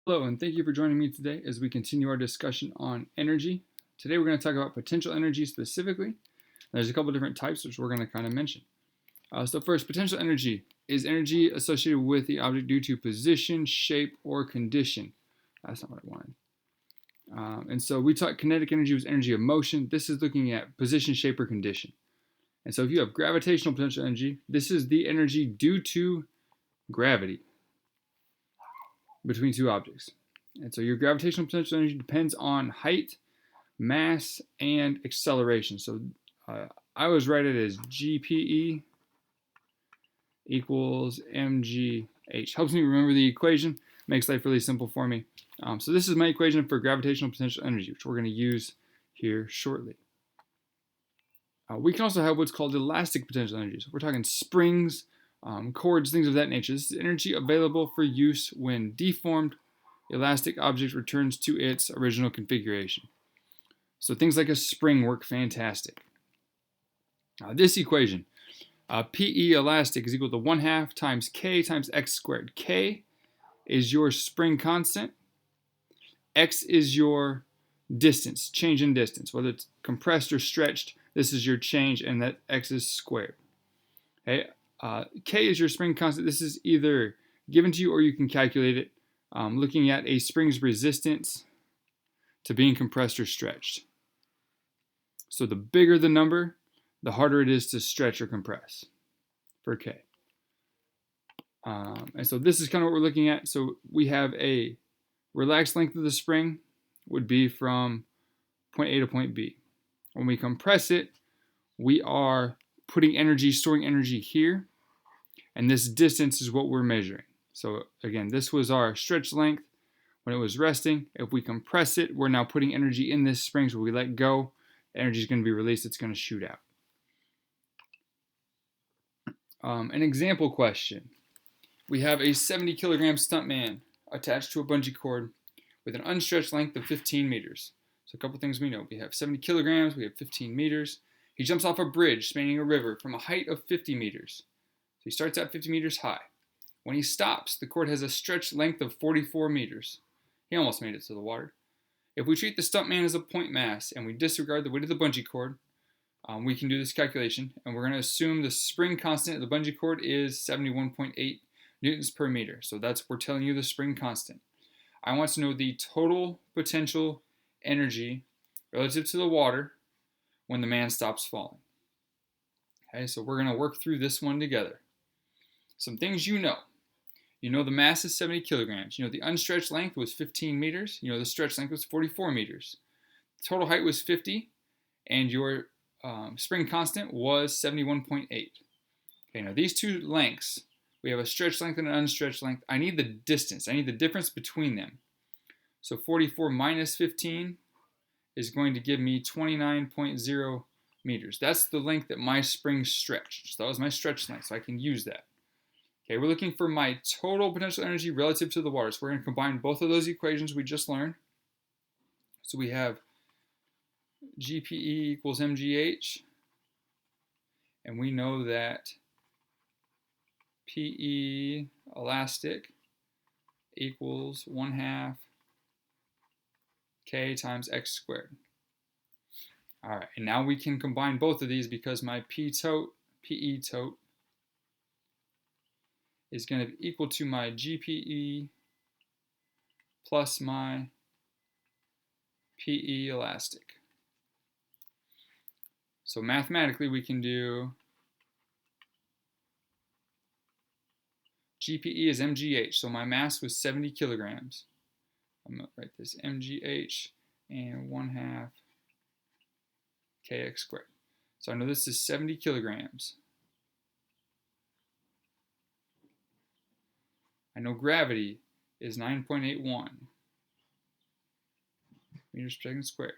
Hello, and thank you for joining me today as we continue our discussion on energy. Today we're going to talk about potential energy specifically. There's a couple different types which we're going to kind of mention. So first, potential energy is energy associated with the object due to position, shape, or condition. That's not what I wanted. And so we taught kinetic energy was energy of motion. This is looking at position, shape, or condition. And so if you have gravitational potential energy, this is the energy due to gravity between two objects. And so your gravitational potential energy depends on height, mass, and acceleration. So I always write it as GPE equals mgh. Helps me remember the equation, makes life really simple for me. So this is my equation for gravitational potential energy, which we're going to use here shortly. We can also have what's called elastic potential energy. So we're talking springs, cords, things of that nature. This is energy available for use when deformed elastic object returns to its original configuration. So things like a spring work fantastic. This equation, PE elastic is equal to 1/2 times K times X squared. K is your spring constant. X is your distance, change in distance. Whether it's compressed or stretched, this is your change, and that X is squared. Okay. K is your spring constant. This is either given to you or you can calculate it looking at a spring's resistance to being compressed or stretched. So the bigger the number, the harder it is to stretch or compress for K. And so this is kind of what we're looking at. So we have a relaxed length of the spring would be from point A to point B. When we compress it, we are putting energy, storing energy here, and this distance is what we're measuring. So again, this was our stretch length when it was resting. If we compress it, we're now putting energy in this spring, so we let go, energy is going to be released, it's going to shoot out. An example question. We have a 70 kilogram stuntman attached to a bungee cord with an unstretched length of 15 meters. So a couple things we know. We have 70 kilograms, we have 15 meters. He jumps off a bridge spanning a river from a height of 50 meters. So he starts at 50 meters high. When he stops, the cord has a stretched length of 44 meters. He almost made it to the water. If we treat the stuntman as a point mass and we disregard the weight of the bungee cord, we can do this calculation, and we're going to assume the spring constant of the bungee cord is 71.8 newtons per meter. So we're telling you the spring constant. I want to know the total potential energy relative to the water when the man stops falling. Okay, so we're going to work through this one together. Some things you know. You know the mass is 70 kilograms. You know the unstretched length was 15 meters. You know the stretched length was 44 meters. The total height was 50, and your spring constant was 71.8. Okay, now these two lengths, we have a stretched length and an unstretched length. I need the distance. I need the difference between them. So 44 minus 15 is going to give me 29.0 meters. That's the length that my spring stretched. So that was my stretch length, so I can use that. Okay, we're looking for my total potential energy relative to the water. So we're going to combine both of those equations we just learned. So we have GPE equals mgh, and we know that PE elastic equals 1/2 K times X squared. All right, and now we can combine both of these because my PE tote is going to be equal to my GPE plus my PE elastic. So mathematically we can do GPE is mgh, so my mass was 70 kilograms. I'm going to write this mgh and 1/2 kx squared. So I know this is 70 kilograms. I know gravity is 9.81 meters per second squared.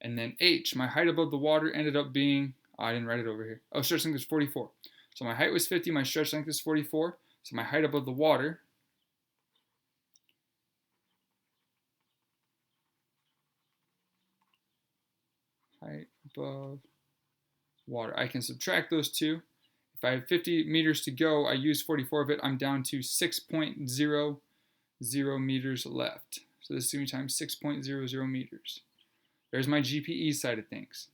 And then h, my height above the water ended up being, I didn't write it over here. Oh, stretch length is 44. So my height was 50, my stretch length is 44. So my height above the water above water. I can subtract those two. If I have 50 meters to go, I use 44 of it. I'm down to 6.0 meters left. So this is going to be times 6.00 meters. There's my GPE side of things.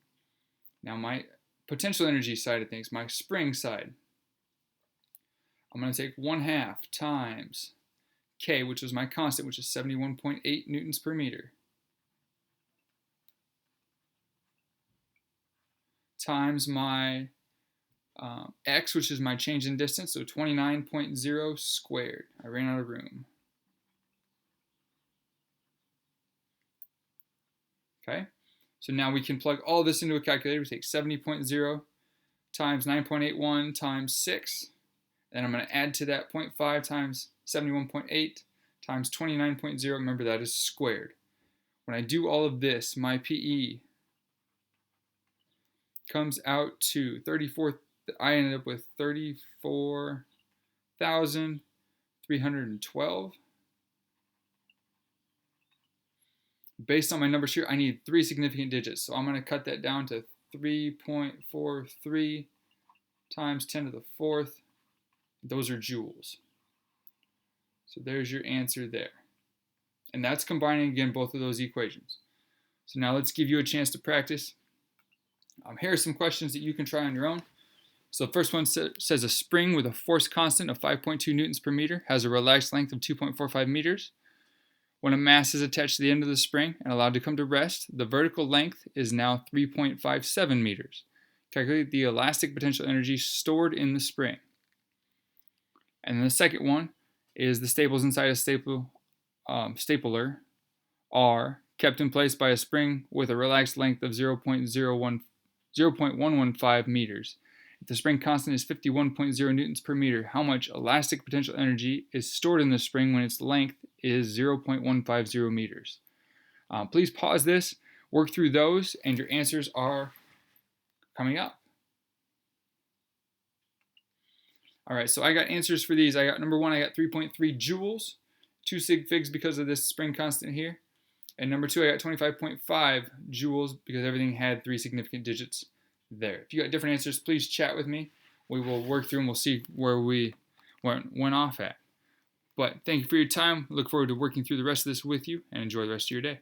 Now my potential energy side of things, my spring side. I'm going to take 1/2 times K, which was my constant, which is 71.8 newtons per meter, times my X, which is my change in distance, so 29.0 squared. I ran out of room. Okay, so now we can plug all this into a calculator. We take 70.0 times 9.81 times 6. Then I'm going to add to that 0.5 times 71.8 times 29.0. Remember, that is squared. When I do all of this, my PE comes out to 34. I ended up with 34,312. Based on my numbers here, I need 3 significant digits. So I'm going to cut that down to 3.43 times 10 to the 4th. Those are joules. So there's your answer there. And that's combining, again, both of those equations. So now let's give you a chance to practice. Here are some questions that you can try on your own. So the first one says a spring with a force constant of 5.2 newtons per meter has a relaxed length of 2.45 meters. When a mass is attached to the end of the spring and allowed to come to rest, the vertical length is now 3.57 meters. Calculate the elastic potential energy stored in the spring. And then the second one is the staples inside a stapler are kept in place by a spring with a relaxed length of 0.115 meters. If the spring constant is 51.0 newtons per meter, how much elastic potential energy is stored in the spring when its length is 0.150 meters? Please pause this, work through those, and your answers are coming up. All right, so I got answers for these. I got number 1, I got 3.3 joules, 2 sig figs because of this spring constant here. And number 2, I got 25.5 joules because everything had 3 significant digits there. If you got different answers, please chat with me. We will work through and we'll see where we went off at. But thank you for your time. Look forward to working through the rest of this with you, and enjoy the rest of your day.